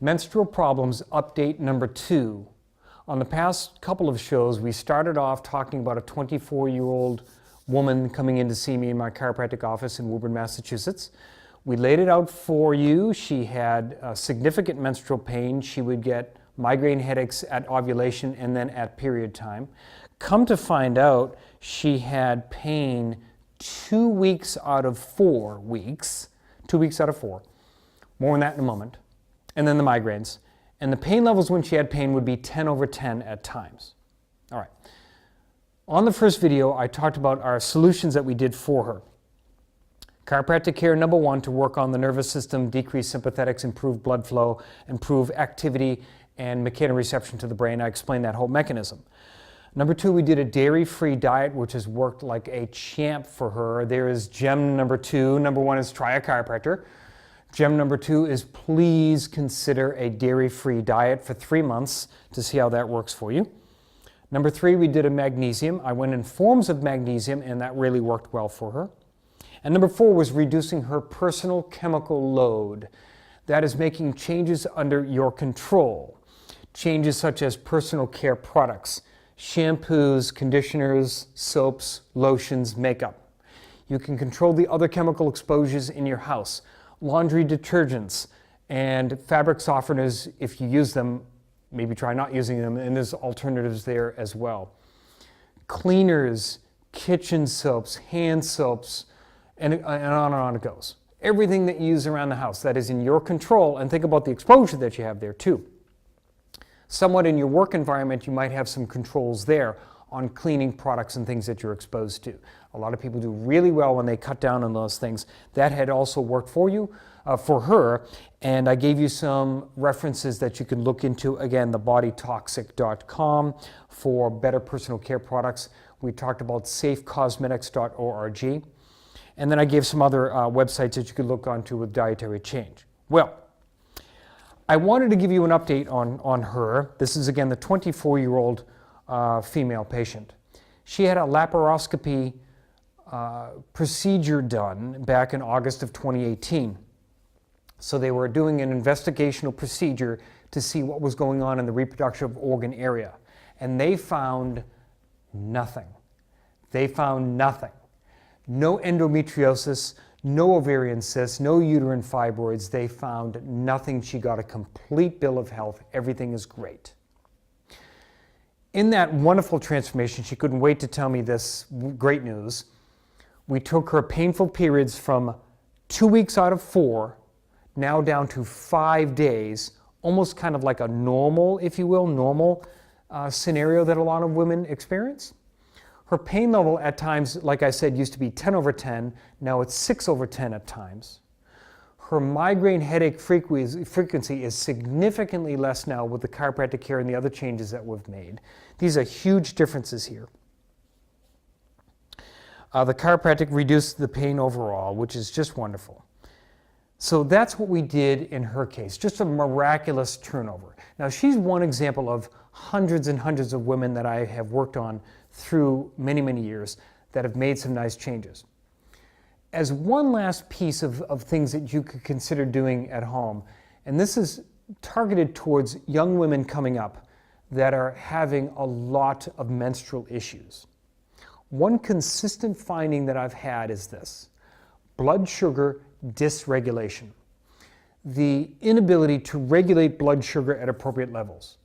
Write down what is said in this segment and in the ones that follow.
Menstrual problems update number 2. On the past couple of shows, we started off talking about a 24-year-old woman coming in to see me in my chiropractic office in Woburn, Massachusetts. We laid it out for you. She had significant menstrual pain. She would get migraine headaches at ovulation and then at period time. Come to find out, she had pain 2 weeks out of 4 weeks. 2 weeks out of 4. More on that in a moment. And then the migraines. And the pain levels when she had pain would be 10/10 at times. All right. On the first video, I talked about our solutions that we did for her. Chiropractic care number 1, to work on the nervous system, decrease sympathetics, improve blood flow, improve activity and mechanoreception to the brain. I explained that whole mechanism. Number 2, we did a dairy-free diet, which has worked like a champ for her. There is gem number 2. Number 1 is try a chiropractor. Gem number 2 is please consider a dairy-free diet for 3 months to see how that works for you. Number 3, we did a magnesium. I went in forms of magnesium and that really worked well for her. And number 4 was reducing her personal chemical load. That is making changes under your control. Changes such as personal care products, shampoos, conditioners, soaps, lotions, makeup. You can control the other chemical exposures in your house. Laundry detergents and fabric softeners, if you use them, maybe try not using them, and there's alternatives there as well. Cleaners, kitchen soaps, hand soaps, and on it goes. Everything that you use around the house that is in your control, and think about the exposure that you have there too. Somewhat in your work environment, you might have some controls there on cleaning products and things that you're exposed to. A lot of people do really well when they cut down on those things. That had also worked for you, for her, and I gave you some references that you can look into. Again, thebodytoxic.com for better personal care products. We talked about safecosmetics.org. And then I gave some other websites that you could look onto with dietary change. Well, I wanted to give you an update on her. This is, again, the 24-year-old female patient. She had a laparoscopy procedure done back in August of 2018. So they were doing an investigational procedure to see what was going on in the reproductive organ area. And they found nothing. They found nothing. No endometriosis, no ovarian cysts, no uterine fibroids. They found nothing. She got a complete bill of health. Everything is great. In that wonderful transformation, she couldn't wait to tell me this great news. We took her painful periods from 2 weeks out of 4, now down to 5 days, almost kind of like a normal, if you will, normal scenario that a lot of women experience. Her pain level at times, like I said, used to be 10/10. Now it's 6/10 at times. Her migraine headache frequency is significantly less now with the chiropractic care and the other changes that we've made. These are huge differences here. The chiropractic reduced the pain overall, which is just wonderful. So that's what we did in her case, just a miraculous turnover. Now she's one example of hundreds and hundreds of women that I have worked on through many, many years that have made some nice changes. As one last piece of things that you could consider doing at home, and this is targeted towards young women coming up that are having a lot of menstrual issues. One consistent finding that I've had is this: blood sugar dysregulation. The inability to regulate blood sugar at appropriate levels.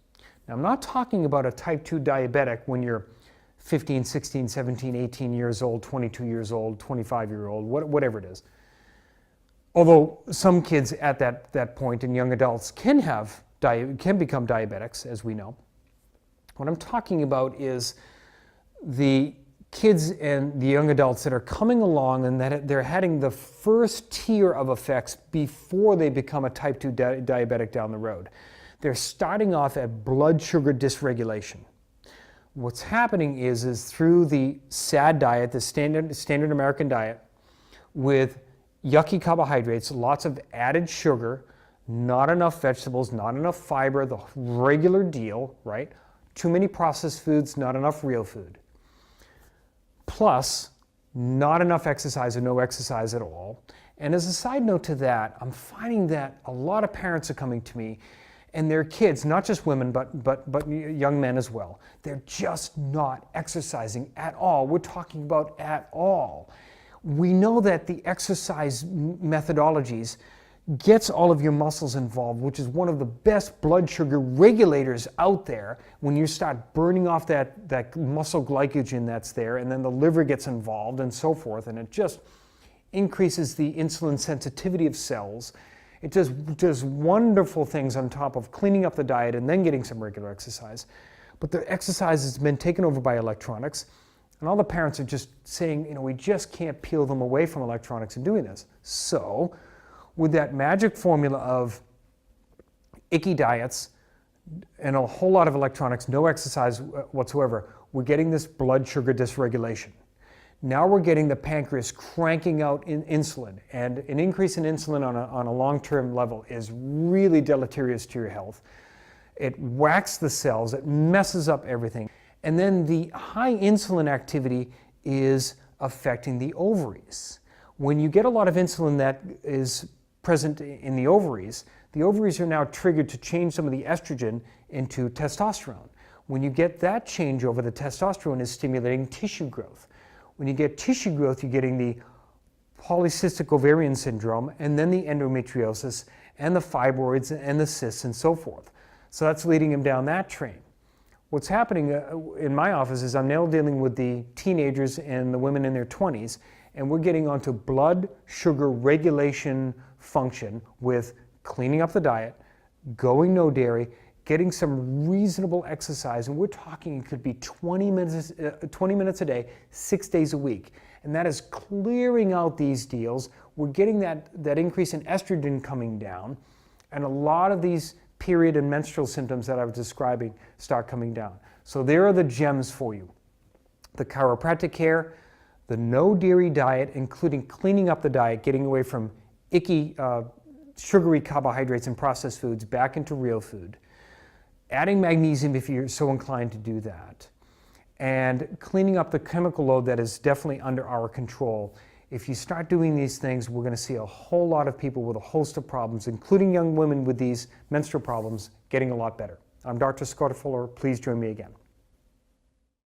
Now, I'm not talking about a type 2 diabetic when you're 15, 16, 17, 18 years old, 22 years old, 25-year-old, whatever it is. Although some kids at that point and young adults can become diabetics, as we know. What I'm talking about is the kids and the young adults that are coming along and that they're having the first tier of effects before they become a type 2 diabetic down the road. They're starting off at blood sugar dysregulation. What's happening is through the SAD diet, the standard American diet, with yucky carbohydrates, lots of added sugar, not enough vegetables, not enough fiber, the regular deal, right? Too many processed foods, not enough real food. Plus, not enough exercise or no exercise at all. And as a side note to that, I'm finding that a lot of parents are coming to me and their kids, not just women, but young men as well, they're just not exercising at all. We're talking about at all. We know that the exercise methodologies gets all of your muscles involved, which is one of the best blood sugar regulators out there when you start burning off that muscle glycogen that's there, and then the liver gets involved and so forth, and it just increases the insulin sensitivity of cells. It does wonderful things on top of cleaning up the diet and then getting some regular exercise. But the exercise has been taken over by electronics, and all the parents are just saying, you know, we just can't peel them away from electronics and doing this. So, with that magic formula of icky diets and a whole lot of electronics, no exercise whatsoever, we're getting this blood sugar dysregulation. Now we're getting the pancreas cranking out insulin, and an increase in insulin on a long-term level is really deleterious to your health. It whacks the cells, it messes up everything. And then the high insulin activity is affecting the ovaries. When you get a lot of insulin that is present in the ovaries are now triggered to change some of the estrogen into testosterone. When you get that changeover, the testosterone is stimulating tissue growth. When you get tissue growth, you're getting the polycystic ovarian syndrome, and then the endometriosis, and the fibroids, and the cysts, and so forth. So that's leading him down that train. What's happening in my office is I'm now dealing with the teenagers and the women in their 20s, and we're getting onto blood sugar regulation function with cleaning up the diet, going no dairy, getting some reasonable exercise, and we're talking it could be 20 minutes a day, 6 days a week. And that is clearing out these deals. We're getting that increase in estrogen coming down, and a lot of these period and menstrual symptoms that I was describing start coming down. So there are the gems for you. The chiropractic care, the no dairy diet, including cleaning up the diet, getting away from icky sugary carbohydrates and processed foods back into real food, adding magnesium if you're so inclined to do that, and cleaning up the chemical load that is definitely under our control. If you start doing these things, we're going to see a whole lot of people with a host of problems, including young women with these menstrual problems, getting a lot better. I'm Dr. Scott Fuller. Please join me again.